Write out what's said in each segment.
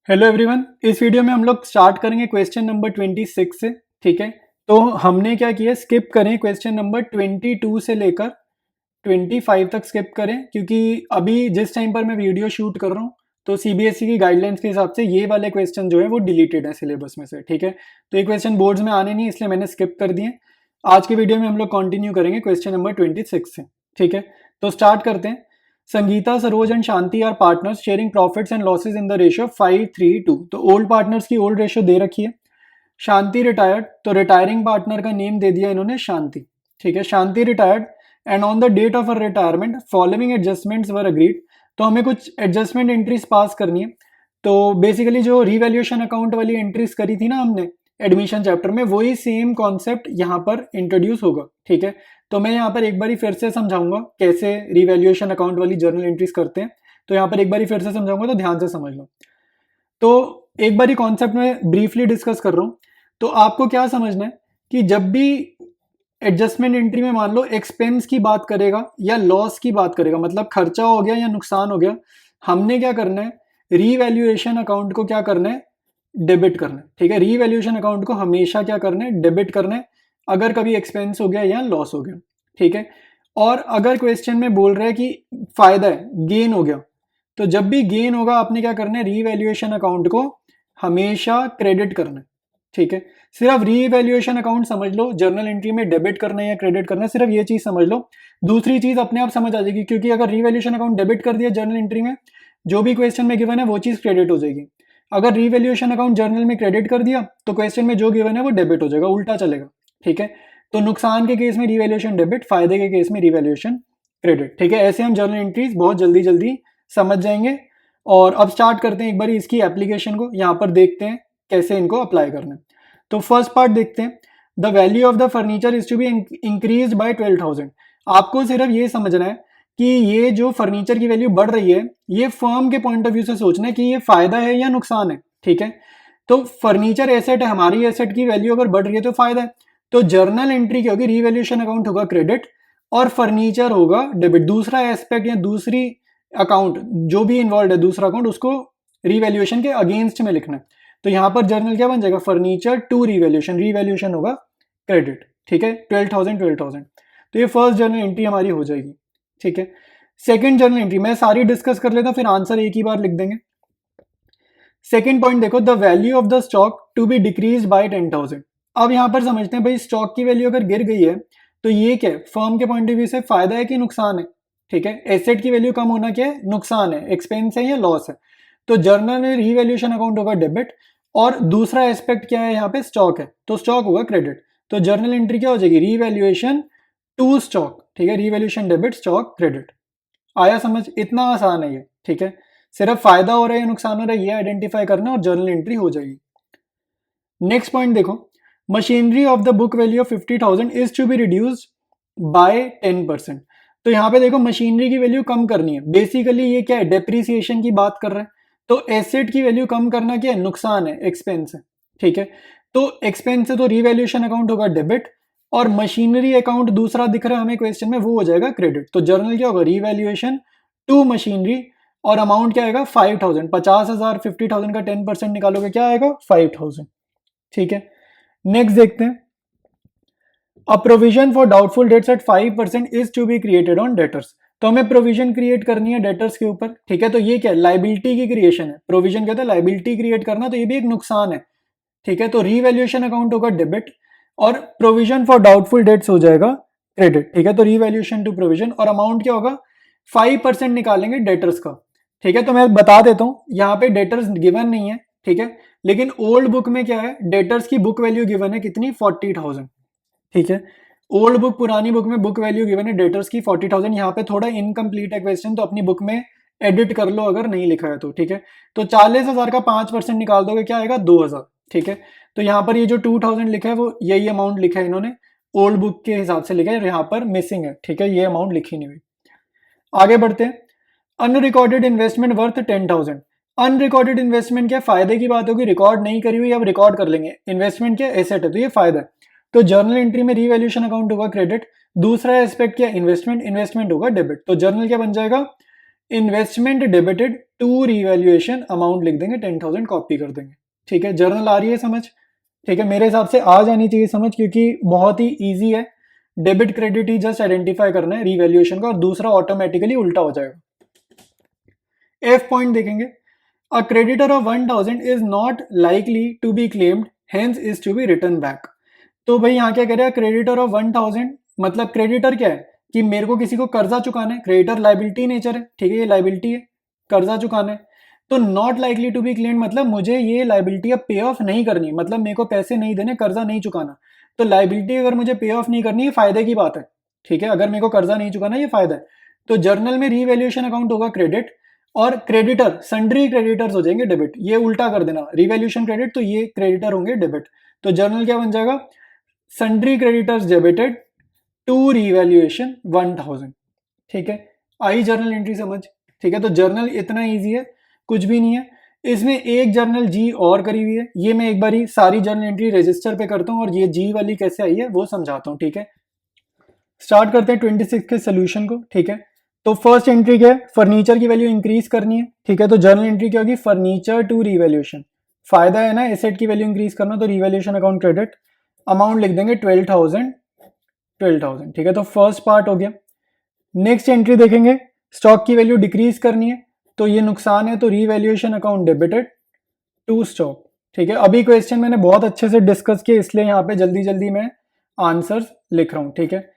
Hello everyone, इस video में हम लोग स्टार्ट करेंगे क्वेश्चन नंबर 26 से। ठीक है, तो हमने क्या किया, स्किप करें क्वेश्चन नंबर 22 से लेकर 25 तक स्किप करें, क्योंकि अभी जिस टाइम पर मैं वीडियो शूट कर रहा हूँ तो सीबीएसई की गाइडलाइंस के हिसाब से ये वाले क्वेश्चन जो है वो डिलीटेड है सिलेबस में से। ठीक है, तो ये क्वेश्चन बोर्ड्स में आने नहीं, इसलिए मैंने स्किप कर दिए। आज की वीडियो में हम लोग कंटिन्यू करेंगे क्वेश्चन नंबर 26 से। ठीक है, तो स्टार्ट करते हैं। Sangeeta, Saroj and Shanti are partners sharing profits and losses in the ratio 5:3:2। तो ओल्ड पार्टनर्स की ओल्ड रेशियो दे रखी है। शांति रिटायर्ड, तो रिटायरिंग पार्टनर का नेम दे दिया इन्होंने शांति। ठीक है, Shanti retired and on the date of a retirement following adjustments were agreed. तो हमें कुछ एडजस्टमेंट एंट्रीज पास करनी है। तो बेसिकली जो रिवैल्यूएशन अकाउंट वाली एंट्रीज करी थी ना हमने एडमिशन चैप्टर में, वही सेम कॉन्सेप्ट यहाँ पर इंट्रोड्यूस होगा। ठीक है, तो मैं यहाँ पर एक बारी फिर से समझाऊंगा कैसे रिवैल्यूएशन अकाउंट वाली जर्नल एंट्रीज करते हैं। तो यहाँ पर एक बारी फिर से समझाऊंगा, तो ध्यान से समझ लो। तो एक बारी कॉन्सेप्ट में ब्रीफली डिस्कस कर रहा हूँ। तो आपको क्या समझना है कि जब भी एडजस्टमेंट एंट्री में मान लो एक्सपेंस की बात करेगा या लॉस की बात करेगा, मतलब खर्चा हो गया या नुकसान हो गया, हमने क्या करना है, रीवैल्यूएशन अकाउंट को क्या करना है, डेबिट करना है। ठीक है, रीवैल्यूएशन अकाउंट को हमेशा क्या करना है, डेबिट करना है, अगर कभी एक्सपेंस हो गया या लॉस हो गया। ठीक है, और अगर क्वेश्चन में बोल रहा है कि फायदा है, गेन हो गया, तो जब भी गेन होगा आपने क्या करना है, रीवैल्यूएशन अकाउंट को हमेशा क्रेडिट करना है। ठीक है, सिर्फ रीवैल्यूएशन अकाउंट समझ लो, जर्नल एंट्री में डेबिट करना है या क्रेडिट करना है, सिर्फ ये चीज समझ लो। दूसरी चीज अपने आप समझ आ जाएगी, क्योंकि अगर रीवैल्यूएशन अकाउंट डेबिट कर दिया जर्नल एंट्री में, जो भी क्वेश्चन में गिवन है वो चीज क्रेडिट हो जाएगी। अगर रीवैल्यूएशन अकाउंट जर्नल में क्रेडिट कर दिया तो क्वेश्चन में जो गिवन है वो डेबिट हो जाएगा, उल्टा चलेगा। ठीक है, तो नुकसान के केस में रीवैल्यूएशन डेबिट, फायदे के केस में रीवैल्यूएशन क्रेडिट। ठीक है, ऐसे हम जर्नल एंट्रीज बहुत जल्दी जल्दी समझ जाएंगे। और अब स्टार्ट करते हैं एक बार इसकी एप्लीकेशन को, यहाँ पर देखते हैं कैसे इनको अप्लाई करना है। तो फर्स्ट पार्ट देखते हैं, the value of the furniture is to be increase by 12,000। आपको सिर्फ ये समझना है कि ये जो फर्नीचर की वैल्यू बढ़ रही है, ये फर्म के पॉइंट ऑफ व्यू से सोचना है कि ये फायदा है या नुकसान है। ठीक है, तो फर्नीचर एसेट है, हमारी एसेट की वैल्यू अगर बढ़ रही है तो फायदा है। तो जर्नल एंट्री क्या होगी, रीवैल्यूएशन अकाउंट होगा क्रेडिट और फर्नीचर होगा डेबिट। दूसरा एस्पेक्ट या दूसरी अकाउंट जो भी इन्वॉल्व है, दूसरा अकाउंट, उसको रीवैल्यूएशन के अगेंस्ट में लिखना है। तो यहां पर जर्नल क्या बन जाएगा, फर्नीचर टू रीवैल्यूएशन, रीवैल्यूएशन होगा क्रेडिट। ठीक है, 12,000। तो ये फर्स्ट जर्नल एंट्री हमारी हो जाएगी। ठीक है, सेकंड जर्नल एंट्री मैं सारी डिस्कस कर लेता हूं, फिर आंसर एक ही बार लिख देंगे। सेकंड पॉइंट देखो, the value of the stock to be decrease by 10,000। अब यहां पर समझते हैं भाई, स्टॉक की वैल्यू अगर गिर गई है तो ये क्या है, फर्म के पॉइंट ऑफ व्यू से फायदा है कि नुकसान है। ठीक है, एसेट की वैल्यू कम होना क्या है, नुकसान है, एक्सपेंस है या लॉस है। तो जर्नल में रीवैल्यूएशन अकाउंट होगा डेबिट, और दूसरा एस्पेक्ट क्या है, यहाँ पे स्टॉक है, तो स्टॉक होगा क्रेडिट। तो जर्नल एंट्री क्या हो जाएगी, रीवैल्यूएशन टू स्टॉक। ठीक है, रीवैल्यूएशन डेबिट, स्टॉक क्रेडिट। आया समझ, इतना आसान है ये। ठीक है, सिर्फ फायदा हो रहा है या नुकसान हो रहा है ये आइडेंटिफाई करना और जर्नल एंट्री हो जाएगी। नेक्स्ट पॉइंट देखो, machinery of the book value of 50,000 is to be reduced by 10%। तो यहाँ पे देखो मशीनरी की वैल्यू कम करनी है, बेसिकली ये क्या है, डेप्रिसिएशन की बात कर रहे हैं। तो एसेट की वैल्यू कम करना क्या है, नुकसान है, एक्सपेंस है। ठीक है, तो एक्सपेंस है तो रीवैल्यूएशन अकाउंट होगा डेबिट, और मशीनरी अकाउंट दूसरा दिख रहा है हमें क्वेश्चन में, वो हो जाएगा क्रेडिट। तो जर्नल क्या होगा, रीवैल्यूएशन टू मशीनरी, और अमाउंट क्या आएगा, 5,000। 50,000 50,000 का 10% निकालोगे क्या आएगा, 5,000। ठीक है, नेक्स्ट देखते हैं, a provision for doubtful debts at 5% is to be created on debtors. तो हमें प्रोविजन क्रिएट करनी है डेटर्स के ऊपर। ठीक है, तो ये क्या है, लाइबिलिटी की क्रिएशन है। प्रोविजन कहता है लाइबिलिटी क्रिएट करना, तो ये भी एक नुकसान है। ठीक है, तो रीवैल्यूएशन अकाउंट होगा डेबिट, और प्रोविजन फॉर डाउटफुल डेट्स हो जाएगा क्रेडिट। ठीक है, तो रीवैल्यूएशन टू प्रोविजन, और अमाउंट क्या होगा, 5% निकालेंगे डेटर्स का। ठीक है, तो मैं बता देता हूं, यहाँ पे डेटर्स गिवन नहीं है। ठीक है, लेकिन ओल्ड बुक में क्या है, डेटर्स की बुक वैल्यू गिवन है कितनी, 40,000। ठीक है, ओल्ड बुक, पुरानी बुक में बुक वैल्यू गिवन है डेटर्स की 40,000। यहाँ पे थोड़ा इनकम्प्लीट है क्वेश्चन, तो अपनी बुक में एडिट कर लो अगर नहीं लिखा है तो। ठीक है, तो 40,000 का 5% निकाल दोगे क्या आएगा, 2,000। ठीक है, तो यहाँ पर ये जो 2,000 लिखा है वो यही अमाउंट लिखा है इन्होंने, ओल्ड बुक के हिसाब से लिखा है, यहाँ पर मिसिंग है। ठीक है, ये अमाउंट लिखी नहीं हुई। आगे बढ़ते हैं, unrecorded investment worth 10,000। Unrecorded investment क्या, फायदे की बात होगी, रिकॉर्ड नहीं करी हुई, अब रिकॉर्ड कर लेंगे। इन्वेस्टमेंट क्या, एसेट है, तो ये फायदा है। तो जर्नल एंट्री में रीवैल्यूएशन अकाउंट होगा क्रेडिट, दूसरा एस्पेक्ट क्या, इन्वेस्टमेंट, इन्वेस्टमेंट होगा डेबिट। तो जर्नल क्या बन जाएगा, investment debited to revaluation, amount लिख देंगे 10,000, कॉपी कर देंगे। ठीक है, जर्नल आ रही है समझ? ठीक है, मेरे हिसाब से आ जानी चाहिए समझ, क्योंकि बहुत ही ईजी है। डेबिट क्रेडिट ही जस्ट आइडेंटिफाई करना है रीवैल्यूएशन का, और दूसरा ऑटोमेटिकली उल्टा हो जाएगा। एफ पॉइंट देखेंगे, a creditor of 1,000 is not likely to be claimed, hence is to be written back. तो भाई यहाँ क्या कह रहे हैं, क्रेडिटर ऑफ 1,000, मतलब क्रेडिटर क्या है कि मेरे को किसी को कर्जा चुकाना है, क्रेडिटर लाइबिलिटी नेचर है, ठीक है, ये लाइबिलिटी है, कर्जा चुकाना है। तो not likely to be claimed मतलब मुझे ये लाइबिलिटी अब पे ऑफ नहीं करनी, मतलब मेरे को पैसे नहीं देने, कर्जा नहीं चुकाना। तो लाइबिलिटी अगर मुझे पे ऑफ नहीं करनी, ये फायदे की बात है। ठीक है, अगर मेरे को कर्जा नहीं चुकाना, ये फायदा है। तो जर्नल में रीवैल्यूएशन अकाउंट होगा क्रेडिट, और क्रेडिटर सन्ड्री क्रेडिटर्स हो जाएंगे डेबिट। ये उल्टा कर देना, रीवैल्यूएशन क्रेडिट, तो ये क्रेडिटर होंगे डेबिट। तो जर्नल क्या बन जाएगा, sundry creditors debited to revaluation 1,000। ठीक है, आई जर्नल एंट्री समझ? ठीक है, तो जर्नल इतना इजी है, कुछ भी नहीं है। इसमें एक जर्नल जी और करी हुई है, ये मैं एक बारी सारी जर्नल एंट्री रजिस्टर पे करता हूँ और ये जी वाली कैसे आई है वो समझाता हूँ। ठीक है, स्टार्ट करते हैं 26 के सोल्यूशन को। ठीक है, तो फर्स्ट एंट्री क्या है, फर्नीचर की वैल्यू इंक्रीज करनी है। ठीक है, तो जर्नल एंट्री क्या होगी, फर्नीचर टू रीवैल्यूएशन, फायदा है ना एसेट की वैल्यू इंक्रीज करना, तो रीवैल्यूएशन अकाउंट क्रेडिट, अमाउंट लिख देंगे 12,000। ठीक है, तो फर्स्ट पार्ट हो गया। नेक्स्ट एंट्री देखेंगे, स्टॉक की वैल्यू डिक्रीज करनी है, तो ये नुकसान है, तो revaluation account debited to stock. ठीक है, अभी क्वेश्चन मैंने बहुत अच्छे से डिस्कस किया, इसलिए यहाँ पे जल्दी जल्दी मैं आंसर्स लिख रहा हूँ। ठीक है,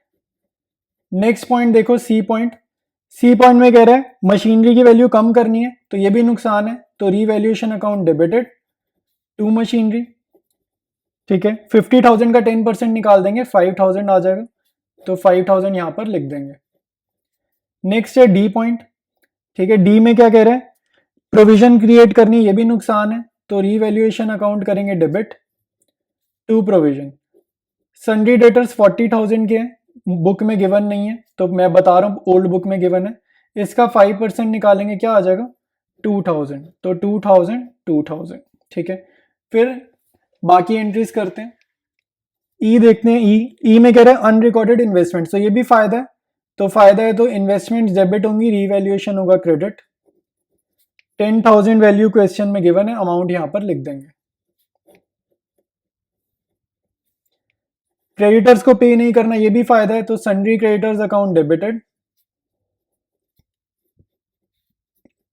नेक्स्ट पॉइंट देखो, सी पॉइंट। सी पॉइंट में कह रहा है मशीनरी की वैल्यू कम करनी है, तो ये भी नुकसान है, तो revaluation account debited to machinery. ठीक है, 50,000 का 10% निकाल देंगे, 5,000 आ जाएगा, तो 5,000 यहां पर लिख देंगे। नेक्स्ट है डी पॉइंट। ठीक है, डी में क्या कह रहे हैं, प्रोविजन क्रिएट करनी, ये भी नुकसान है, तो रीवैल्यूएशन अकाउंट करेंगे debit to provision. Sundry debtors 40,000 के हैं, बुक में गिवन नहीं है, तो मैं बता रहा हूँ ओल्ड बुक में गिवन है। इसका 5% निकालेंगे, क्या आ जाएगा, 2,000, तो 2,000। ठीक है, फिर बाकी एंट्रीज करते हैं। ई देखते हैं, ई में कह रहे हैं अनरिकॉर्डेड इन्वेस्टमेंट, तो ये भी फायदा है, तो फायदा है तो इन्वेस्टमेंट डेबिट होंगी, रीवैल्यूएशन होगा क्रेडिट। 10,000 वैल्यू क्वेश्चन में गिवन है, अमाउंट यहां पर लिख देंगे। क्रेडिटर्स को पे नहीं करना, ये भी फायदा है, तो sundry creditors account debited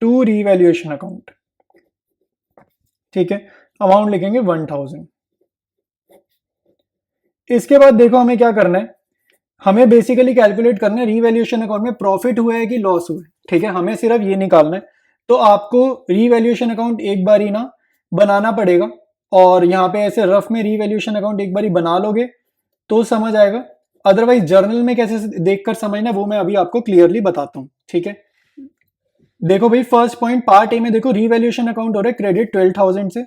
to revaluation account. ठीक है, अमाउंट लिखेंगे 1,000। इसके बाद देखो हमें क्या करना है, हमें बेसिकली कैलकुलेट करना है रीवैल्यूएशन अकाउंट में प्रॉफिट हुआ है कि लॉस हुआ है। ठीक है, हमें सिर्फ ये निकालना है, तो आपको रीवैल्यूएशन अकाउंट एक बार ही ना बनाना पड़ेगा, और यहाँ पे ऐसे रफ में रीवैल्यूएशन अकाउंट एक बार ही बना लोगे तो समझ आएगा, अदरवाइज जर्नल में कैसे देखकर समझना वो मैं अभी आपको क्लियरली बताता हूँ। ठीक है, देखो भाई फर्स्ट पॉइंट पार्ट ए में देखो, रीवैल्यूएशन अकाउंट हो रहा है क्रेडिट 12,000 से,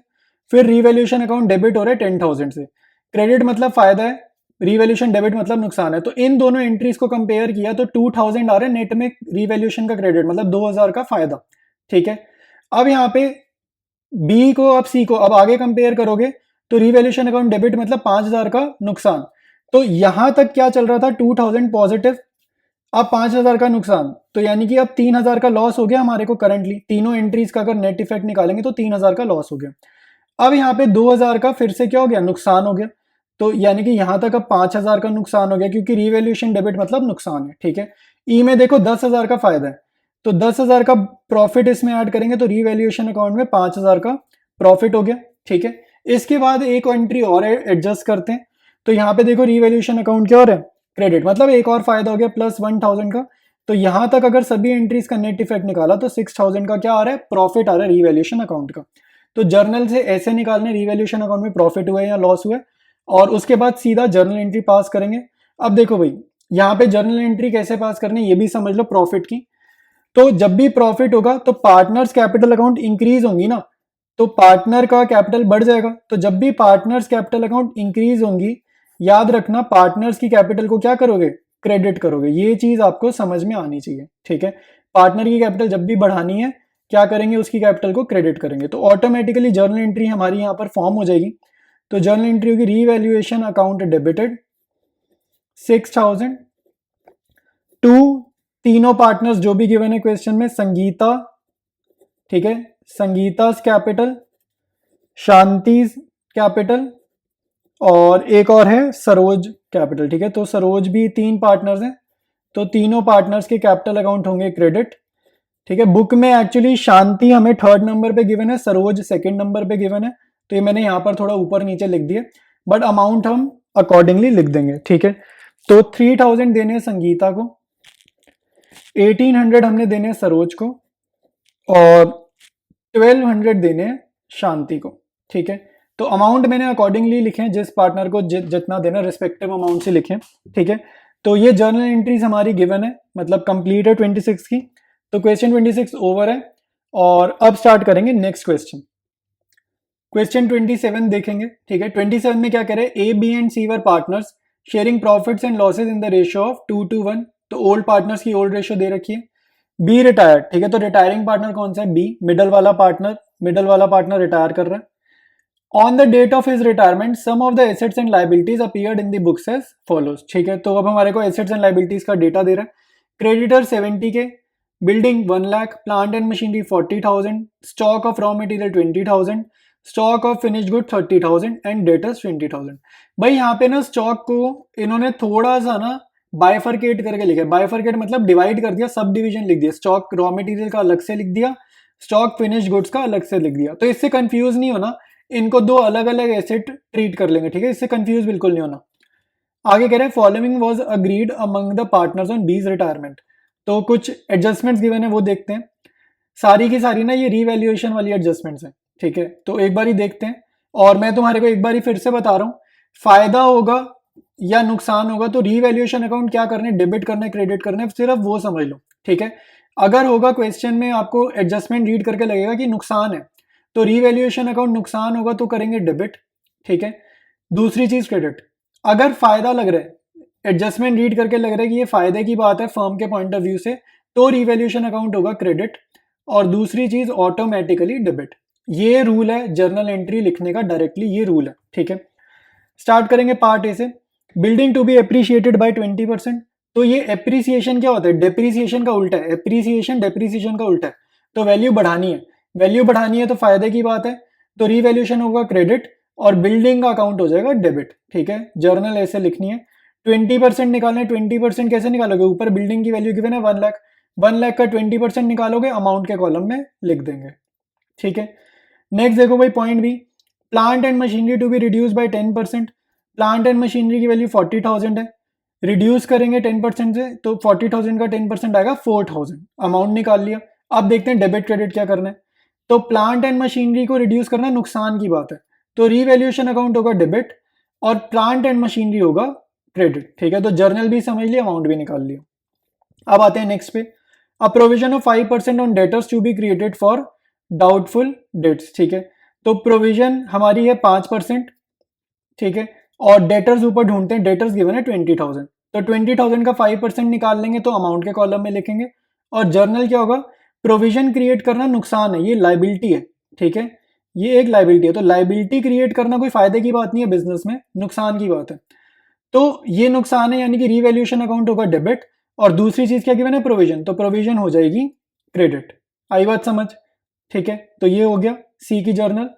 फिर रीवैल्यूएशन अकाउंट डेबिट हो रहा है 10,000 से। क्रेडिट मतलब फायदा है, रीवैल्यूएशन डेबिट मतलब नुकसान है, तो इन दोनों एंट्रीज को कंपेयर किया तो 2,000 आ रहा है नेट में रीवैल्यूएशन का क्रेडिट, मतलब 2,000 का फायदा। ठीक है, अब यहाँ पे बी को अब सी को अब आगे कंपेयर करोगे तो रीवैल्यूएशन अकाउंट डेबिट मतलब 5,000 का नुकसान। तो यहां तक क्या चल रहा था, 2,000 पॉजिटिव, अब 5,000 का नुकसान, तो यानी कि अब 3,000 का लॉस हो गया हमारे को करंटली, तीनों एंट्रीज का अगर नेट इफेक्ट निकालेंगे तो 3,000 का लॉस हो गया। अब यहाँ पे 2,000 का फिर से क्या हो गया, नुकसान हो गया, तो यानी कि यहां तक अब 5,000 का नुकसान हो गया, क्योंकि रीवैल्यूएशन डेबिट मतलब नुकसान है। ठीक है, ई में देखो 10,000 का फायदा है, तो 10,000 का प्रॉफिट इसमें ऐड करेंगे, तो रीवैल्यूएशन अकाउंट में 5,000 का प्रॉफिट हो गया। ठीक है, इसके बाद एक एंट्री और एडजस्ट करते हैं, तो यहाँ पे देखो रीवैल्यूएशन अकाउंट क्या हो रहा है, क्रेडिट, मतलब एक और फायदा हो गया प्लस 1,000 का। तो यहां तक अगर सभी एंट्रीज का नेट इफेक्ट निकाला तो 6,000 का क्या आ रहा है, प्रॉफिट आ रहा है रीवैल्यूएशन अकाउंट का। तो जर्नल से ऐसे निकालने रीवैल्यूएशन अकाउंट में प्रॉफिट हुआ है या लॉस हुआ है, और उसके बाद सीधा जर्नल एंट्री पास करेंगे। अब देखो भाई यहाँ पे जर्नल एंट्री कैसे पास करनी है ये भी समझ लो प्रॉफिट की। तो जब भी प्रॉफिट होगा तो पार्टनर्स कैपिटल अकाउंट इंक्रीज होंगी ना, तो पार्टनर का कैपिटल बढ़ जाएगा। तो जब भी पार्टनर्स कैपिटल अकाउंट इंक्रीज होंगी, याद रखना पार्टनर्स की कैपिटल को क्या करोगे, क्रेडिट करोगे। ये चीज आपको समझ में आनी चाहिए। ठीक है, पार्टनर की कैपिटल जब भी बढ़ानी है क्या करेंगे, उसकी कैपिटल को क्रेडिट करेंगे, तो ऑटोमेटिकली जर्नल एंट्री हमारी यहाँ पर फॉर्म हो जाएगी। तो जर्नल एंट्री होगी रीवैल्यूएशन अकाउंट डेबिटेड 6,000 टू तीनों पार्टनर्स जो भी गिवन है क्वेश्चन में, संगीता, ठीक है, संगीता's कैपिटल, शांति's कैपिटल और एक और है सरोज कैपिटल, ठीक है। तो सरोज भी 3 पार्टनर्स हैं, तो तीनों पार्टनर्स के कैपिटल अकाउंट होंगे क्रेडिट, ठीक है। बुक में एक्चुअली शांति हमें 3rd नंबर पे गिवन है, सरोज 2nd नंबर पे गिवन है, तो ये मैंने यहाँ पर थोड़ा ऊपर नीचे लिख दिया, बट अमाउंट हम अकॉर्डिंगली लिख देंगे, ठीक है। तो 3000 देने हैं संगीता को, 1800 हमने देने हैं सरोज को और 1200 देने हैं शांति को, ठीक है। तो अमाउंट मैंने अकॉर्डिंगली लिखे हैं, जिस पार्टनर को जितना देना रिस्पेक्टिव अमाउंट से लिखें, ठीक है। तो ये जर्नल एंट्रीज हमारी गिवन है, मतलब कंप्लीट है 26 की। तो क्वेश्चन 26 ओवर है और अब स्टार्ट करेंगे नेक्स्ट क्वेश्चन। क्वेश्चन 27 देखेंगे, ठीक है। 27 में क्या कह रहे हैं, A B and C were partners sharing profits and losses in the ratio of 2:1। तो ओल्ड पार्टनर्स की ओल्ड रेशियो दे रखी है। बी रिटायर्ड, ठीक है, तो रिटायरिंग पार्टनर कौन सा है, बी, मिडल वाला पार्टनर रिटायर कर रहा है। On the date of his retirement some of the assets and liabilities appeared in the books as follows, ठीक है। तो अब हमारे को एसेट्स एंड लाइबिलिटीज का डेटा दे रहा है। Creditor 70 K, building 1 lakh, plant and machinery 40,000, stock of raw material 20,000, stock of finished good 30,000 and debtors 20,000। भाई यहाँ पे ना स्टॉक को इन्होंने थोड़ा सा ना बाइफरकेट करके लिखा है। बाइफरकेट मतलब डिवाइड कर दिया, सब डिवीजन लिख दिया। स्टॉक रॉ मटेरियल का अलग से लिख दिया, स्टॉक फिनिश्ड गुड्स का अलग से लिख दिया। तो इससे कंफ्यूज नहीं होना, इनको 2 अलग अलग एसेट ट्रीट कर लेंगे, ठीक है। इससे कंफ्यूज बिल्कुल नहीं होना। आगे कह रहे हैं following was agreed among the partners on बीज रिटायरमेंट। तो कुछ एडजस्टमेंट्स गिवन है वो देखते हैं। सारी की सारी ना ये रीवैल्यूएशन वाली एडजस्टमेंट्स हैं, ठीक है। तो एक बार ही देखते हैं और मैं तुम्हारे को एक बार ही फिर से बता रहा हूँ, फायदा होगा या नुकसान होगा तो रीवैल्यूएशन अकाउंट क्या करने, डेबिट करना है, क्रेडिट करना है, सिर्फ वो समझ लो, ठीक है। अगर होगा क्वेश्चन में आपको एडजस्टमेंट रीड करके लगेगा कि नुकसान है, तो रीवैल्यूएशन अकाउंट नुकसान होगा तो करेंगे डेबिट, ठीक है। दूसरी चीज क्रेडिट। अगर फायदा लग रहा है, एडजस्टमेंट रीड करके लग रहा है कि ये फायदे की बात है फर्म के पॉइंट ऑफ व्यू से, तो रीवैल्यूएशन अकाउंट होगा क्रेडिट और दूसरी चीज ऑटोमेटिकली डेबिट। ये रूल है जर्नल एंट्री लिखने का, डायरेक्टली ये रूल है, ठीक है। स्टार्ट करेंगे पार्ट ए से। Building to be appreciated by 20%। तो ये एप्रिसिएशन क्या होता है, डेप्रिसिएशन का उल्टा है। एप्रिसिएशन डेप्रिसिएशन का उल्टा है। तो वैल्यू बढ़ानी है, वैल्यू बढ़ानी है तो फायदे की बात है, तो रीवैल्यूएशन होगा क्रेडिट और बिल्डिंग का अकाउंट हो जाएगा डेबिट, ठीक है। जर्नल ऐसे लिखनी है। 20% निकालना है। 20% कैसे निकालोगे, ऊपर बिल्डिंग की वैल्यू गिवन है 1 लाख, 1 लाख का 20% निकालोगे, अमाउंट के कॉलम में लिख देंगे, ठीक है। नेक्स्ट देखो भाई point B, plant and machinery to be reduce by 10%। Plant and machinery की वैल्यू 40,000 है, रिड्यूस करेंगे 10% से, तो 40,000 का 10% आएगा 4,000, अमाउंट निकाल लिया। अब देखते हैं डेबिट क्रेडिट क्या करना है। तो प्लांट एंड मशीनरी को रिड्यूस करना नुकसान की बात है, तो रीवैल्यूएशन अकाउंट होगा डेबिट और प्लांट एंड मशीनरी होगा क्रेडिट, ठीक है। तो जर्नल भी समझ लिया, अमाउंट भी निकाल लिया। अब आते हैं नेक्स्ट पे, a provision of 5% on debtors to be created for doubtful debts, ठीक है। तो प्रोविजन हमारी है 5%, ठीक है, और डेटर्स ऊपर ढूंढते हैं, डेटर्स गिवन है 20,000, तो 20,000 का 5% निकाल लेंगे तो अमाउंट के कॉलम में लिखेंगे। और जर्नल क्या होगा, प्रोविजन क्रिएट करना नुकसान है, ये लाइबिलिटी है, ठीक है, ये एक लाइबिलिटी है। तो लाइबिलिटी क्रिएट करना कोई फायदे की बात नहीं है बिजनेस में, नुकसान की बात है। तो ये नुकसान है, यानी कि रीवैल्यूएशन अकाउंट होगा डेबिट और दूसरी चीज क्या गिवन है, प्रोविजन, तो प्रोविजन हो जाएगी क्रेडिट। आई बात समझ, ठीक है। तो ये हो गया सी की जर्नल।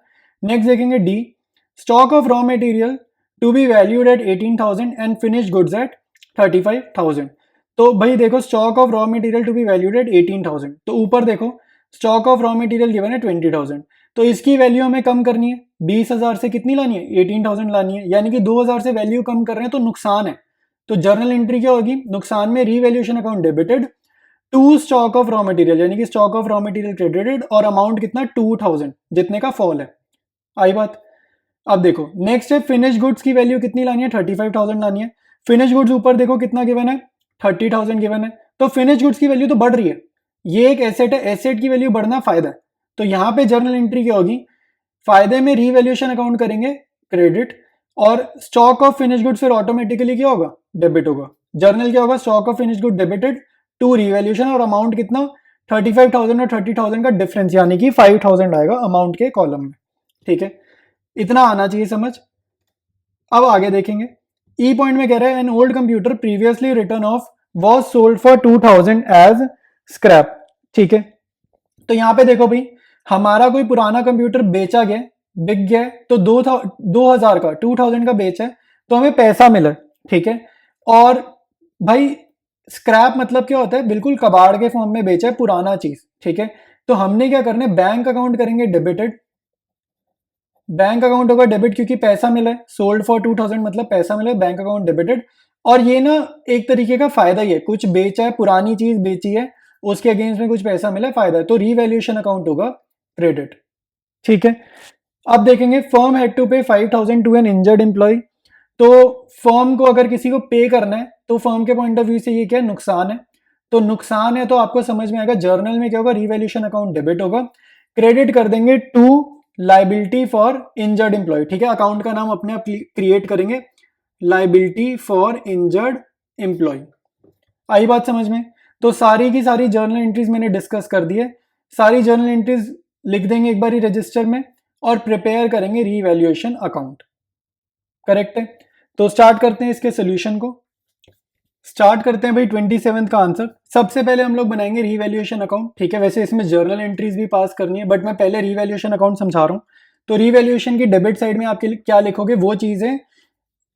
नेक्स्ट देखेंगे D, stock of raw material to be valued at 18,000 and finished goods at 35,000। तो भाई देखो stock of raw material to be valued at 18,000, तो ऊपर देखो stock of raw material given है 20,000, तो इसकी वैल्यू हमें कम करनी है। 20,000 से कितनी लानी है, 18,000 लानी है, यानी कि 2,000 से वैल्यू कम कर रहे हैं तो नुकसान है। तो जर्नल एंट्री क्या होगी, नुकसान में revaluation account debited to stock of raw material, यानी कि stock of raw material credited और अमाउंट कितना 2,000, जितने का फॉल है। आई बात। अब देखो नेक्स्ट है फिनिश गुड्स की वैल्यू कितनी लानी है, 35,000 लानी है। फिनिश गुड्स ऊपर देखो कितना गिवन है, 30,000 गिवन है, तो फिनिश गुड्स की वैल्यू तो बढ़ रही है, ये एक एसेट है, एसेट की वैल्यू बढ़ना फायदा है। तो यहाँ पे जर्नल एंट्री क्या होगी, फायदे में रीवैल्यूएशन अकाउंट करेंगे क्रेडिट और स्टॉक ऑफ फिनिश गुड्स फिर ऑटोमेटिकली क्या होगा, डेबिट होगा। जर्नल क्या होगा, stock of finish good debited to revaluation और अमाउंट कितना 35,000 और 30,000 का डिफरेंस, यानी कि 5,000 आएगा अमाउंट के कॉलम में, ठीक है। इतना आना चाहिए समझ। अब आगे देखेंगे, ई पॉइंट में कह रहा है an old computer previously written off was sold for 2000 as scrap. ठीक है, तो यहाँ पे देखो भाई, हमारा कोई पुराना कंप्यूटर बेचा गया, बिक गया है, तो 2000 का 2000 का बेचा है, तो हमें पैसा मिला। ठीक है, और भाई स्क्रैप मतलब क्या होता है, बिल्कुल कबाड़ के फॉर्म में बेचा है पुराना चीज। ठीक है, तो हमने क्या करना है, बैंक अकाउंट करेंगे डेबिटेड, बैंक अकाउंट होगा डेबिट क्योंकि पैसा मिला है, सोल्ड फॉर 2000 मतलब पैसा मिला है, बैंक अकाउंट डेबिटेड। और ये ना एक तरीके का फायदा ही है, कुछ बेचा है, पुरानी चीज बेची है, उसके अगेंस्ट में कुछ पैसा मिला है, फायदा है, तो रीवैल्यूएशन अकाउंट होगा क्रेडिट। ठीक है, अब देखेंगे फर्म हैड टू पे 5000 टू एन इंजर्ड एम्प्लॉय। तो फर्म को अगर किसी को पे करना है तो फर्म के पॉइंट ऑफ व्यू से ये क्या है, नुकसान है। तो नुकसान है तो आपको समझ में आएगा, जर्नल में क्या होगा, रीवैल्यूएशन अकाउंट डेबिट होगा। क्रेडिट कर देंगे to liability for injured employee. ठीक है, अकाउंट का नाम अपने आप क्रिएट करेंगे, लाइबिलिटी फॉर इंजर्ड एम्प्लॉय। आई बात समझ में? तो सारी की सारी जर्नल एंट्रीज मैंने डिस्कस कर दी है, सारी जर्नल एंट्रीज लिख देंगे एक बार ही रजिस्टर में और प्रिपेयर करेंगे रीवैल्यूएशन अकाउंट। करेक्ट है, तो स्टार्ट करते हैं इसके सोल्यूशन को। स्टार्ट करते हैं भाई 27 का आंसर। सबसे पहले हम लोग बनाएंगे रीवैल्यूएशन अकाउंट। ठीक है, वैसे इसमें जर्नल एंट्रीज भी पास करनी है, बट मैं पहले रीवैल्यूएशन अकाउंट समझा रहा हूँ। तो रीवैल्यूएशन की डेबिट साइड में आपके क्या लिखोगे, वो चीजें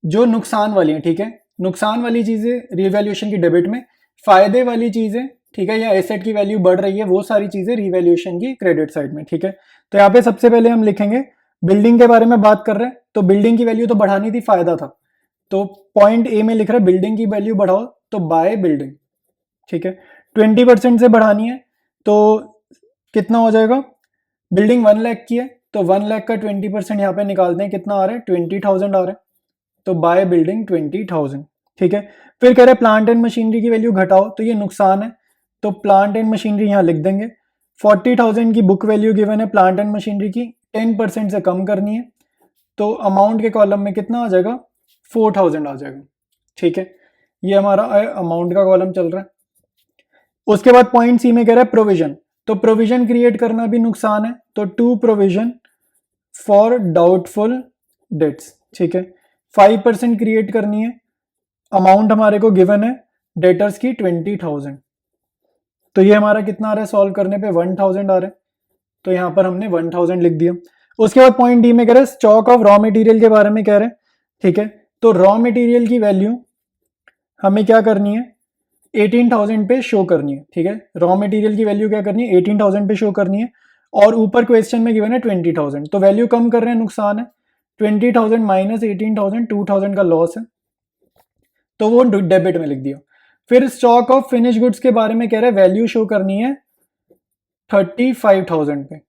जो नुकसान वाली हैं। ठीक है, नुकसान वाली चीजें रीवैल्यूएशन की डेबिट में, फायदे वाली चीजें, ठीक है, या एसेट की वैल्यू बढ़ रही है, वो सारी चीजें रीवैल्यूएशन की क्रेडिट साइड में। ठीक है, तो यहाँ पे सबसे पहले हम लिखेंगे, बिल्डिंग के बारे में बात कर रहे हैं, तो बिल्डिंग की वैल्यू तो बढ़ानी थी, फायदा था, तो पॉइंट ए में लिख रहा है बिल्डिंग की वैल्यू बढ़ाओ, तो बाय बिल्डिंग। ठीक है, 20% से बढ़ानी है, तो कितना हो जाएगा, बिल्डिंग 1 लाख की है, तो 1 लाख का 20% यहाँ पे निकालते हैं, कितना आ रहा है, 20,000 आ रहा है, तो बाय बिल्डिंग 20,000। ठीक है, फिर कह रहे प्लांट एंड मशीनरी की वैल्यू घटाओ, तो ये नुकसान है, तो प्लांट एंड मशीनरी यहाँ लिख देंगे। 40,000 की बुक वैल्यू गिवन है प्लांट एंड मशीनरी की, 10% से कम करनी है, तो अमाउंट के कॉलम में कितना आ जाएगा, 4,000 आ जाएगा। ठीक है, ये हमारा अमाउंट का कॉलम चल रहा है। उसके बाद पॉइंट सी में कह रहा है प्रोविजन, तो प्रोविजन क्रिएट करना भी नुकसान है, तो to provision for doubtful debts. ठीक है, 5% क्रिएट करनी है, अमाउंट हमारे को गिवन है डेटर्स की 20,000, तो ये हमारा कितना आ रहा है, सॉल्व करने पे 1,000 आ रहा है, तो यहाँ पर हमने 1,000 लिख दिया। उसके बाद पॉइंट डी में कह रहे हैं स्टॉक ऑफ रॉ मटेरियल के बारे में कह रहे हैं। ठीक है, तो रॉ मटेरियल की वैल्यू हमें क्या करनी है, 18,000 पे शो करनी है। ठीक है, रॉ मटेरियल की वैल्यू क्या करनी है, 18,000 पे शो करनी है, और ऊपर क्वेश्चन में गिवन है 20,000, तो वैल्यू कम कर रहे हैं, नुकसान है, 20,000 माइनस 18,000, 2,000 का लॉस है, तो वो डेबिट में लिख दिया। फिर स्टॉक ऑफ फिनिश गुड्स के बारे में कह रहे हैं वैल्यू शो करनी है 35,000 पे।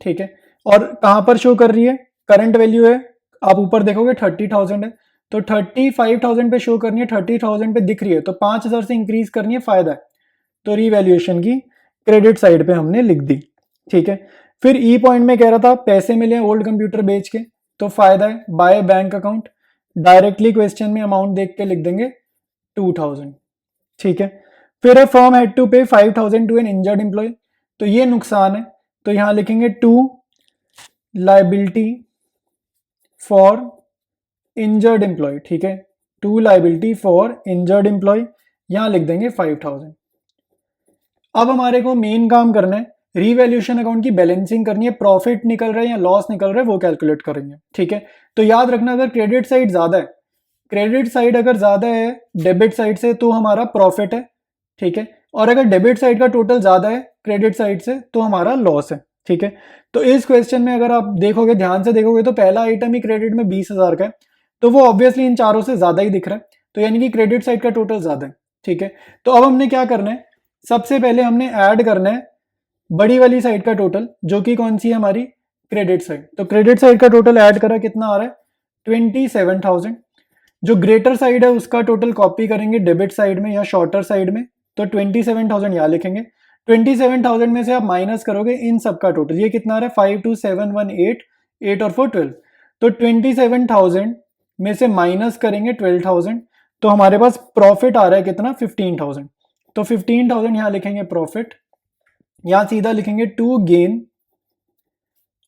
ठीक है, और कहां पर शो कर रही है, करंट वैल्यू है, आप ऊपर देखोगे 30,000 है, तो 35,000 पे शो करनी है, 30,000 पे दिख रही है, तो 5,000 से इंक्रीज करनी है, फायदा है, तो रीवैल्यूएशन की क्रेडिट साइड पे हमने लिख दी। ठीक है, फिर ई पॉइंट में कह रहा था पैसे मिले ओल्ड कंप्यूटर बेच के, तो फायदा है, by bank account, directly question में अमाउंट देख के लिख देंगे 2,000। ठीक है, फिर है फर्म हैड टू पे 5,000 टू एन इंजर्ड एम्प्लॉय, तो ये नुकसान है, तो यहां लिखेंगे to liability for injured employee. ठीक है, to liability for injured employee, यहां लिख देंगे 5,000। अब हमारे को मेन काम करना है, रीवैल्यूएशन अकाउंट की बैलेंसिंग करनी है, प्रॉफिट निकल रहा है या लॉस निकल रहा है वो कैलकुलेट करेंगे। ठीक है, तो याद रखना अगर क्रेडिट साइड ज्यादा है, क्रेडिट साइड अगर ज्यादा है डेबिट साइड से, तो हमारा प्रॉफिट है। ठीक है, और अगर डेबिट साइड का टोटल ज्यादा है क्रेडिट साइड से, तो हमारा लॉस है। ठीक है, तो इस क्वेश्चन में अगर आप देखोगे, ध्यान से देखोगे, तो पहला आइटम ही क्रेडिट में 20,000 का है, तो वो ऑब्वियसली इन चारों से ज्यादा ही दिख रहा है, तो यानी कि क्रेडिट साइड का टोटल ज्यादा है। ठीक है, तो अब हमने क्या करना है, सबसे पहले हमने ऐड करना है बड़ी वाली साइड का टोटल, जो कि कौन सी है, हमारी क्रेडिट साइड। तो क्रेडिट साइड का टोटल ऐड करा, कितना आ रहा है, 27,000। जो ग्रेटर साइड है उसका टोटल कॉपी करेंगे डेबिट साइड में या शॉर्टर साइड में, तो 27,000 यहाँ लिखेंगे। 27,000 में से आप माइनस करोगे इन सब का टोटल, ये कितना आ रहा है, 52718, 8 और 4 12, तो 27,000 में से माइनस करेंगे 12,000, तो हमारे पास प्रॉफिट आ रहा है कितना, 15,000, तो 15,000 यहाँ लिखेंगे प्रॉफिट, यहां सीधा लिखेंगे टू गेन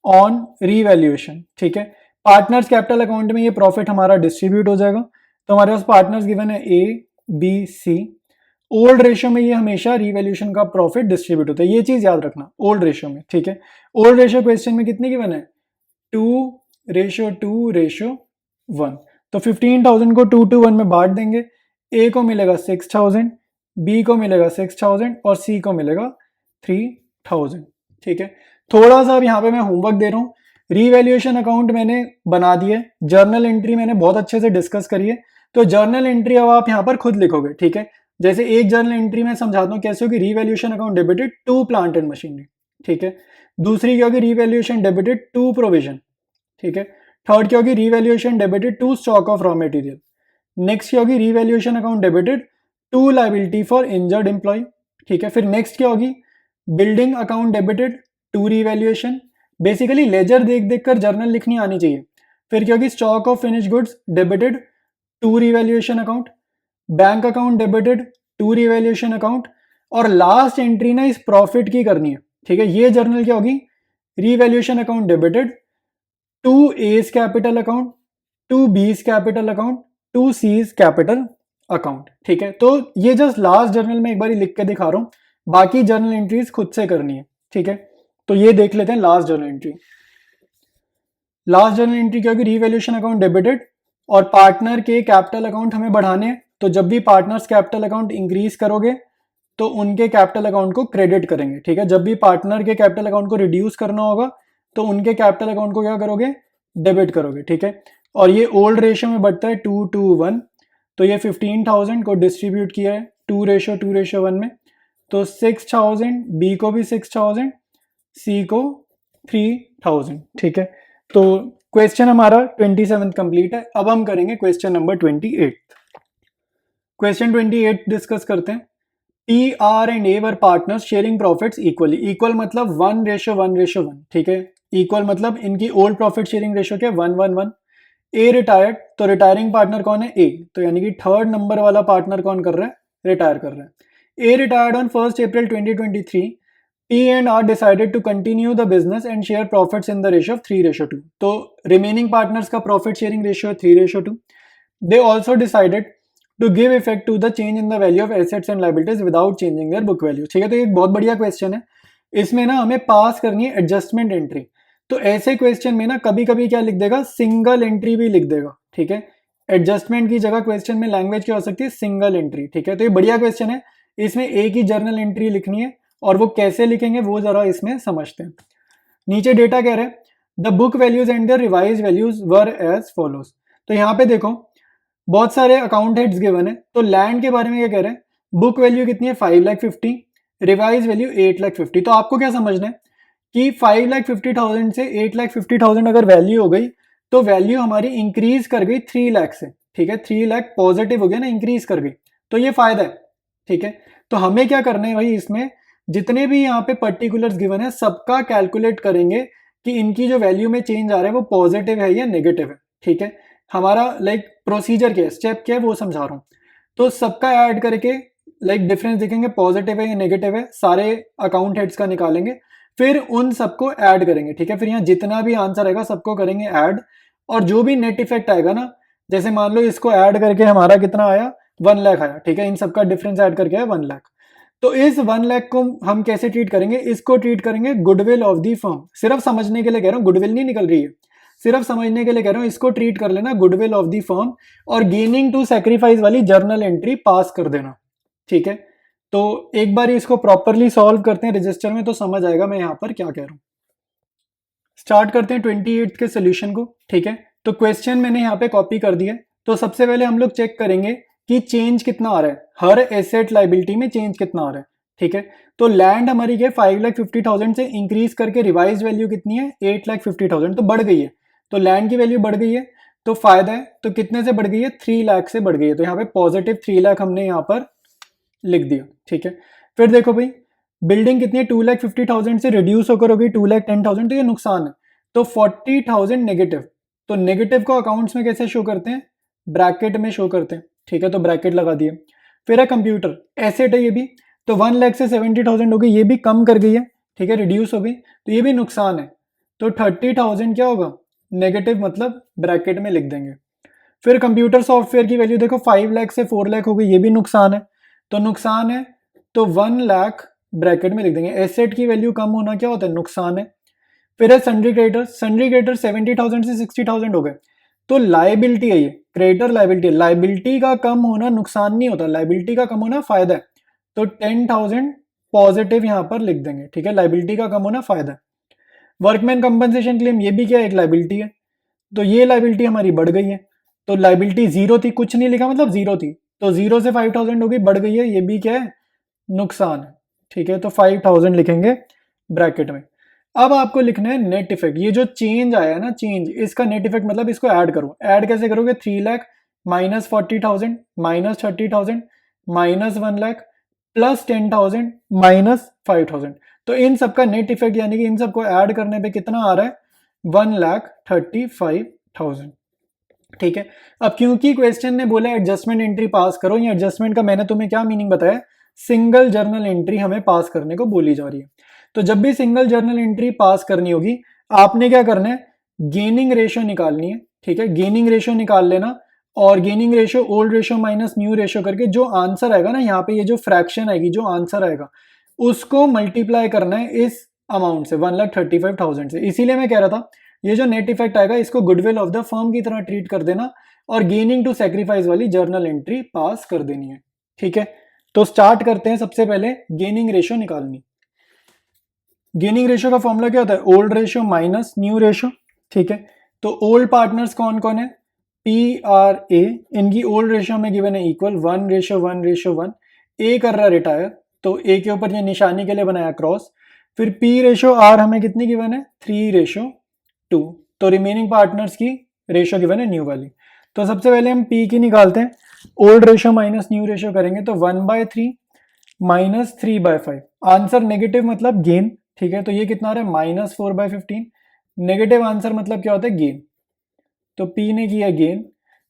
ऑन रीवैल्यूएशन। ठीक है, पार्टनर्स कैपिटल अकाउंट में ये प्रॉफिट हमारा डिस्ट्रीब्यूट हो जाएगा, तो हमारे पास पार्टनर्स गिवन है A B C, old ratio में ये हमेशा रीवैल्यूएशन का प्रॉफिट डिस्ट्रीब्यूट होता है, ये चीज याद रखना ओल्ड रेशियो में, ठीक है। ओल्ड रेशियो क्वेश्चन में कितने गिवन है, 2:2:1। तो 15,000 को 2:1 में बांट देंगे, ए को मिलेगा 6,000, बी को मिलेगा 6,000 और सी को मिलेगा 3,000, ठीक है। थोड़ा सा अब यहाँ पे मैं होमवर्क दे रहा हूँ, रीवैल्यूएशन अकाउंट मैंने बना दिए, जर्नल एंट्री मैंने बहुत अच्छे से डिस्कस करी है, तो जर्नल एंट्री अब आप यहाँ पर खुद लिखोगे, ठीक है। जैसे एक जर्नल एंट्री में समझाता हूँ कैसे होगी, revaluation account debited to plant and machinery, ठीक है। दूसरी क्या होगी, रीवैल्यूएशन डेबिटेड टू प्रोविजन, ठीक है। थर्ड क्या होगी, revaluation debited to stock of raw material. Next क्या होगी, revaluation account debited to liability for injured employee, ठीक है। फिर नेक्स्ट क्या होगी, building account debited to revaluation. Basically ledger देख देख कर जर्नल लिखनी आनी चाहिए। फिर क्या होगी, stock of finish goods debited to revaluation account, bank account debited to revaluation account, और लास्ट एंट्री ना इस प्रॉफिट की करनी है, ठीक है। ये जर्नल क्या होगी, revaluation account debited to A's capital account, to B's capital account, to C's capital account, ठीक है। तो ये जस्ट लास्ट जर्नल में एक बार लिख के दिखा रहा हूं, बाकी जर्नल एंट्रीज खुद से करनी है, ठीक है। तो ये देख लेते हैं last journal entry. Last journal entry क्या होगी, रीवैल्यूएशन अकाउंट डेबिटेड, और पार्टनर के कैपिटल अकाउंट हमें बढ़ाने हैं, तो जब भी पार्टनर्स कैपिटल अकाउंट इंक्रीज करोगे तो उनके कैपिटल अकाउंट को क्रेडिट करेंगे, ठीक है। जब भी पार्टनर के कैपिटल अकाउंट को रिड्यूस करना होगा तो उनके कैपिटल अकाउंट को क्या करोगे, डेबिट करोगे, ठीक है। और ये ओल्ड रेशियो में बढ़ता है 2:1, तो ये 15,000 को डिस्ट्रीब्यूट किया है 2:1 में, तो 6,000, बी को भी 6,000, सी को 3,000, ठीक है। तो क्वेश्चन हमारा 27 कंप्लीट है। अब हम करेंगे क्वेश्चन नंबर 28। क्वेश्चन 28 डिस्कस करते हैं। P, R and A were partners sharing profits equally. Equal मतलब 1:1:1, ठीक है। इक्वल मतलब इनकी ओल्ड प्रॉफिट शेयरिंग रेशियो क्या है, 1:1:1। ए रिटायर्ड, तो रिटायरिंग पार्टनर कौन है, ए, तो यानी कि थर्ड नंबर वाला पार्टनर कौन कर रहा है, रिटायर कर रहा है। A retired on 1 April 2023। P and R decided to continue the business and share profits in the ratio of 3:2. तो remaining partners का profit sharing ratio है 3:2. They also decided to give effect to the change in the value of assets and liabilities without changing their book value. ठीक है, तो ये एक बहुत बढ़िया क्वेश्चन है। इसमें ना हमें पास करनी है एडजस्टमेंट एंट्री। तो ऐसे क्वेश्चन में ना कभी कभी क्या लिख देगा, सिंगल एंट्री भी लिख देगा, ठीक है। एडजस्टमेंट की जगह क्वेश्चन में लैंग्वेज क्या हो सकती है, सिंगल एंट्री, ठीक है। तो ये बढ़िया क्वेश्चन है। इसमें एक ही जर्नल एंट्री लिखनी है, और वो कैसे लिखेंगे वो जरा इसमें समझते हैं। नीचे डेटा कह रहे हैं, the book values and the revised values were as follows. तो यहाँ पे देखो बहुत सारे अकाउंट हेड्स गिवन है। तो लैंड के बारे में क्या कह रहे हैं, बुक वैल्यू कितनी है 5,50,000, रिवाइज वैल्यू 8,50,000। तो आपको क्या समझना है कि 5,50,000 से 8,50,000 अगर वैल्यू हो गई तो वैल्यू हमारी इंक्रीज कर गई 3 लाख से, ठीक है। 3 लाख पॉजिटिव हो गया ना, इंक्रीज कर गई, तो ये फायदा है, ठीक है। तो हमें क्या करना है भाई, इसमें जितने भी यहाँ पे पर्टिकुलर्स गिवन है सबका कैलकुलेट करेंगे कि इनकी जो वैल्यू में चेंज आ रहा है वो पॉजिटिव है या नेगेटिव है, ठीक है। हमारा प्रोसीजर क्या है, स्टेप क्या है वो समझा रहा हूँ। तो सबका ऐड करके डिफरेंस देखेंगे, पॉजिटिव है या नेगेटिव है, सारे अकाउंट हेड्स का निकालेंगे, फिर उन सबको ऐड करेंगे, ठीक है। फिर यहाँ जितना भी आंसर आएगा सबको करेंगे ऐड, और जो भी नेट इफेक्ट आएगा ना, जैसे मान लो इसको ऐड करके हमारा कितना आया, 1 लाख आया, ठीक है। इन सबका डिफरेंस ऐड करके आया 1 लाख। तो इस 1 लाख को हम कैसे ट्रीट करेंगे, इसको ट्रीट करेंगे गुडविल ऑफ दी फर्म। सिर्फ समझने के लिए कह रहा हूँ, गुडविल नहीं निकल रही है, सिर्फ समझने के लिए कह रहा हूँ, इसको ट्रीट कर लेना गुडविल ऑफ दी फर्म, और गेनिंग टू सैक्रिफाइस वाली जर्नल एंट्री पास कर देना, ठीक है। तो एक बार इसको प्रॉपरली सॉल्व करते हैं रजिस्टर में, तो समझ आएगा मैं यहाँ पर क्या कह रहा हूँ। स्टार्ट करते हैं 28 के सोल्यूशन को, ठीक है। तो क्वेश्चन मैंने यहाँ पे कॉपी कर दिया। तो सबसे पहले हम लोग चेक करेंगे कि चेंज कितना आ रहा है, हर एसेट लाइबिलिटी में चेंज कितना आ रहा है, ठीक है। तो लैंड हमारी क्या 5,50,000 से इंक्रीज करके रिवाइज वैल्यू कितनी है 8,50,000, तो बढ़ गई है। तो लैंड की वैल्यू बढ़ गई है, तो फायदा है। तो कितने से बढ़ गई है, 3 लाख से बढ़ गई है। तो यहाँ पे पॉजिटिव 3 लाख हमने यहाँ पर लिख दिया, ठीक है। फिर देखो भाई बिल्डिंग कितनी है, 2,50,000 से रिड्यूस होकर हो गई 2,10,000, तो ये नुकसान है। तो 40,000 नेगेटिव। तो नेगेटिव को अकाउंट्स में कैसे शो करते हैं, ब्रैकेट में शो करते हैं, ठीक है। तो ब्रैकेट लगा दिए। फिर है कंप्यूटर, एसेट है ये भी, तो 1 लाख से 70,000 हो गई, ये भी कम कर गई है, ठीक है, रिड्यूस हो गई, तो ये भी नुकसान है। तो 30,000 क्या होगा, नेगेटिव, मतलब ब्रैकेट में लिख देंगे। फिर कंप्यूटर सॉफ्टवेयर की वैल्यू देखो 5 लाख से 4 लाख हो गई, ये भी नुकसान है, तो नुकसान है, तो 1 लाख ब्रैकेट में लिख देंगे। एसेट की वैल्यू कम होना क्या होता है, नुकसान है। फिर है सन्ड्री क्रेडिटर, सन्ड्री क्रेडिटर 70,000 से 60,000 हो गए, तो लाइबिलिटी है ये, क्रेडिटर लाइबिलिटी है। लाइबिलिटी का कम होना नुकसान नहीं होता, लाइबिलिटी का कम होना फायदा है। तो 10,000 पॉजिटिव यहां पर लिख देंगे, ठीक है, लाइबिलिटी का कम होना फायदा है। वर्कमैन कंपनसेशन क्लेम, ये भी क्या है, एक लाइबिलिटी है, तो ये लाइबिलिटी हमारी बढ़ गई है। तो लाइबिलिटी जीरो थी, कुछ नहीं लिखा मतलब जीरो थी, तो जीरो से 5,000 हो गई, बढ़ गई है, ये भी क्या है, नुकसान है, ठीक है। तो 5,000 लिखेंगे ब्रैकेट में। अब आपको लिखना है नेट इफेक्ट, ये जो चेंज आया ना, चेंज, इसका नेट इफेक्ट मतलब इसको ऐड करो। ऐड कैसे करोगे, 3 lakh minus 40,000 minus 30,000 minus 1 lakh plus 10,000 minus 5,000। तो इन सबका नेट इफेक्ट यानी कि इन सबको ऐड करने पे कितना आ रहा है, 1,35,000, ठीक है। अब क्योंकि क्वेश्चन ने बोला एडजस्टमेंट एंट्री पास करो, ये एडजस्टमेंट का मैंने तुम्हें क्या मीनिंग बताया, सिंगल जर्नल एंट्री हमें पास करने को बोली जा रही है। तो जब भी सिंगल जर्नल एंट्री पास करनी होगी, आपने क्या करना है, गेनिंग रेशियो निकालनी है, ठीक है। गेनिंग रेशियो निकाल लेना, और gaining ratio old ratio minus new ratio करके जो आंसर आएगा ना, यहाँ पे ये जो फ्रैक्शन आएगी, जो आंसर आएगा उसको मल्टीप्लाई करना है इस अमाउंट से, 1,35,000 से। इसीलिए मैं कह रहा था ये जो नेट इफेक्ट आएगा इसको गुडविल ऑफ द फर्म की तरह ट्रीट कर देना, और गेनिंग टू सेक्रीफाइस वाली जर्नल एंट्री पास कर देनी है, ठीक है। तो स्टार्ट करते हैं, सबसे पहले गेनिंग रेशियो निकालनी। गेनिंग रेशियो का फॉर्मूला क्या होता है, old ratio minus new ratio, ठीक है। तो ओल्ड पार्टनर्स कौन कौन है, पी आर ए, इनकी ओल्ड रेशियो में गिवन है इक्वल 1:1:1। ए कर रहा रिटायर, तो ए के ऊपर ये निशानी के लिए बनाया क्रॉस। फिर पी रेशियो आर हमें कितनी गिवन है, 3:2। तो रिमेनिंग पार्टनर्स की रेशियो गिवन है न्यू वाली। तो सबसे पहले हम पी की निकालते हैं, old ratio minus new ratio करेंगे, तो 1/3 माइनस 3/5। आंसर नेगेटिव मतलब गेन, ठीक है। तो ये कितना आ रहा है, -4/15। नेगेटिव आंसर मतलब क्या होता है, गेन। तो पी ने किया गेन,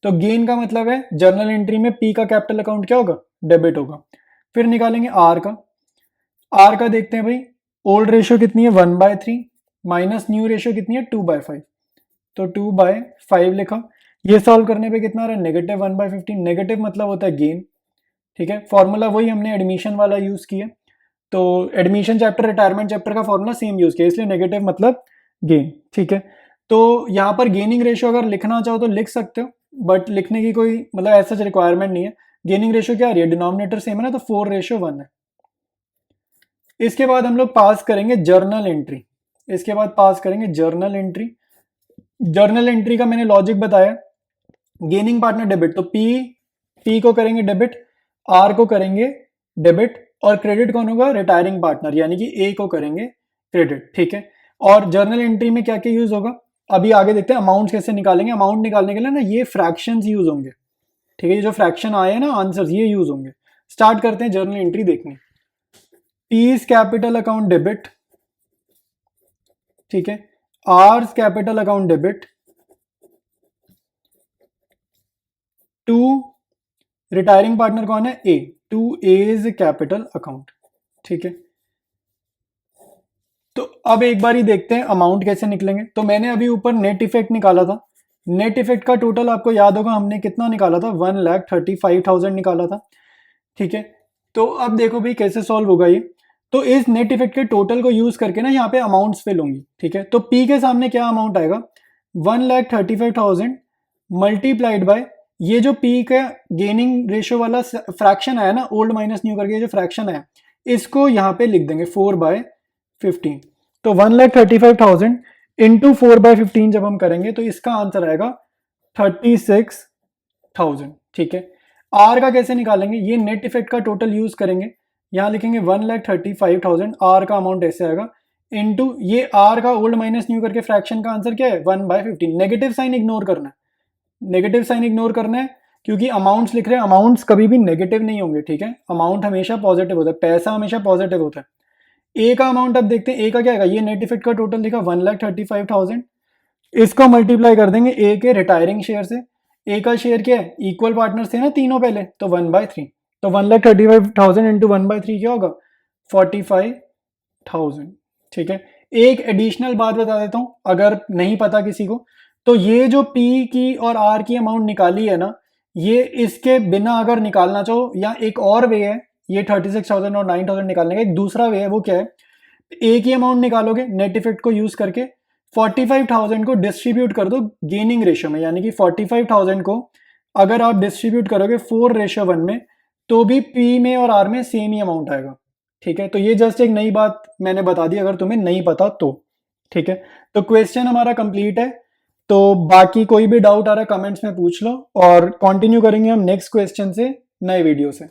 तो गेन का मतलब है जर्नल एंट्री में पी का कैपिटल अकाउंट क्या होगा, डेबिट होगा। फिर निकालेंगे आर का, आर का देखते हैं भाई, ओल्ड रेशियो कितनी है 1/3 माइनस न्यू रेशियो कितनी है 2/5, तो 2/5 लिखा। ये सॉल्व करने पे कितना आ रहा है, -1/15। नेगेटिव मतलब होता है गेन, ठीक है। फॉर्मूला वही हमने एडमिशन वाला यूज किया, तो एडमिशन चैप्टर रिटायरमेंट चैप्टर का फॉर्मूला सेम यूज किया, इसलिए नेगेटिव मतलब गेन, ठीक है। तो यहाँ पर गेनिंग रेशियो अगर लिखना चाहो तो लिख सकते हो, बट लिखने की कोई मतलब ऐसा रिक्वायरमेंट नहीं है। गेनिंग रेशियो क्या आ रही है, डिनोमिनेटर सेम है ना, तो 4:1 है। इसके बाद हम लोग पास करेंगे जर्नल एंट्री, इसके बाद पास करेंगे जर्नल एंट्री। जर्नल एंट्री का मैंने लॉजिक बताया, गेनिंग पार्टनर डेबिट, तो पी को करेंगे डेबिट, आर को करेंगे डेबिट, और क्रेडिट कौन होगा, रिटायरिंग पार्टनर यानी कि ए को करेंगे क्रेडिट, ठीक है। और जर्नल एंट्री में क्या क्या यूज होगा, अभी आगे देखते हैं अमाउंट कैसे निकालेंगे। अमाउंट निकालने के लिए ना ये फ्रैक्शंस यूज होंगे, ठीक है। ये जो फ्रैक्शन आए हैं ना आंसर्स, ये यूज होंगे। स्टार्ट करते हैं जर्नल एंट्री देखने। पीज कैपिटल अकाउंट डेबिट, ठीक है। R's capital account debit to retiring partner कौन है, A, to A's capital account, ठीक है। तो अब एक बार ही देखते हैं अमाउंट कैसे निकलेंगे। तो मैंने अभी ऊपर नेट इफेक्ट निकाला था, नेट इफेक्ट का टोटल आपको याद होगा हमने कितना निकाला था, 1,35,000 निकाला था, ठीक है। तो अब देखो भाई कैसे सॉल्व होगा ये। तो इस नेट इफेक्ट के टोटल को यूज करके ना यहाँ पे अमाउंट्स फिल होंगी, ठीक है। तो पी के सामने क्या अमाउंट आएगा, 1,35,000 मल्टीप्लाइड बाय ये जो पी का गेनिंग रेशियो वाला फ्रैक्शन आया ना, ओल्ड माइनस न्यू करके जो फ्रैक्शन आया, इसको यहाँ पे लिख देंगे 4/15। तो 1,35,000 इंटू 4/15 जब हम करेंगे तो इसका आंसर आएगा 36,000, ठीक है। आर का कैसे निकालेंगे, ये नेट इफेक्ट का टोटल यूज करेंगे, यहाँ लिखेंगे 1,35,000, आर का अमाउंट ऐसे आएगा इंटू ये आर का ओल्ड माइनस न्यू करके फ्रैक्शन का आंसर क्या है 1/15। नेगेटिव साइन इग्नोर करना है, नेगेटिव साइन इग्नोर करना है, क्योंकि अमाउंट्स लिख रहे हैं, अमाउंट्स कभी भी नेगेटिव नहीं होंगे, ठीक है। अमाउंट हमेशा पॉजिटिव होता है, पैसा हमेशा पॉजिटिव होता है। ए का अमाउंट अब देखते हैं, ए का क्या आएगा, ये नेट इफेक्ट का टोटल लिखा 1,35,000, इसको मल्टीप्लाई कर देंगे ए के रिटायरिंग शेयर से। ए का शेयर क्या है, इक्वल पार्टनर्स थे ना तीनों पहले, तो 1/3। तो 1,35,000 इंटू 1/3 क्या होगा, 45,000, ठीक है। एक एडिशनल बात बता देता हूं अगर नहीं पता किसी को, तो ये जो पी की और आर की अमाउंट निकाली है ना, ये इसके बिना अगर निकालना चाहो, या एक और वे है ये 36,000 और 9,000 निकालने का, एक दूसरा वे है, वो क्या है, एक ही अमाउंट निकालोगे नेट इफेक्ट को यूज करके, 45,000 को डिस्ट्रीब्यूट कर दो गेनिंग रेशियो में, यानी कि 45,000 को अगर आप डिस्ट्रीब्यूट करोगे 4:1 में, तो भी पी में और आर में सेम ही अमाउंट आएगा। ठीक है, तो ये जस्ट एक नई बात मैंने बता दी अगर तुम्हें नहीं पता तो। ठीक है, तो क्वेश्चन हमारा कंप्लीट है। तो बाकी कोई भी डाउट आ रहा है कमेंट्स में पूछ लो, और कंटिन्यू करेंगे हम नेक्स्ट क्वेश्चन से नए वीडियो से।